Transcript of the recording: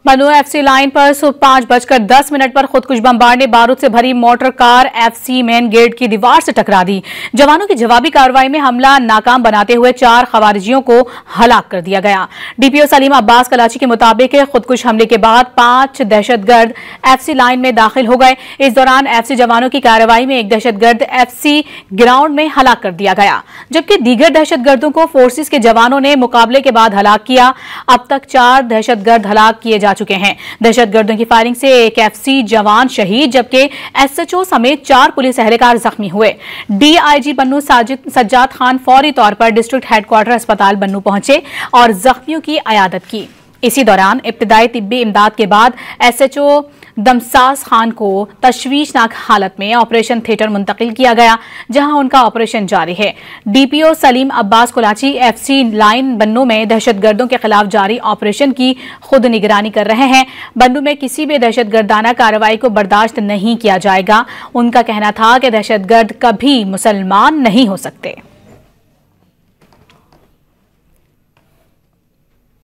बन्नू FC line पर सुबह 5:10 पर खुदकुश बमबार ने बारूद से भरी motor car FC main gate की दीवार से टकरा दी। जवानों की जवाबी कार्रवाई में हमला नाकाम बनाते हुए 4 खवारिजियों को हलाक कर दिया गया। डीपीओ सलीम अब्बास कलाची के मुताबिक खुदकुश हमले के बाद 5 दहशतगर्द एफसी लाइन में दाखिल हो गए। इस दौरान एफसी जवानों की कार्रवाई में एक दहशतगर्द एफसी ग्राउंड में हलाक कर दिया गया, जबकि दीगर दहशतगर्दों को फोर्सेस के जवानों ने मुकाबले के बाद हलाक किया। अब तक 4 दहशतगर्द हलाक किए जा चुके हैं। दहशतगर्दों की फायरिंग से एक एफसी जवान शहीद जबकि एसएचओ समेत 4 पुलिस एहलकार जख्मी हुए। डीआईजी बन्नू सज्जाद खान फौरी तौर पर डिस्ट्रिक्ट हेडक्वार्टर अस्पताल बन्नू पहुंचे और जख्मियों की अयादत की। इसी दौरान इब्तिदाई तिब्बी इमदाद के बाद एसएचओ दमसास खान को तशवीशनाक हालत में ऑपरेशन थिएटर मुंतकिल किया गया, जहां उनका ऑपरेशन जारी है। DPO Salim Abbas Kolachi FC line Bannu में दहशतगर्दों के खिलाफ जारी ऑपरेशन की खुद निगरानी कर रहे हैं। बन्नू में किसी भी दहशतगर्दाना कार्रवाई को बर्दाश्त नहीं किया जाएगा। उनका कहना था कि दहशतगर्द कभी मुसलमान नहीं हो सकते।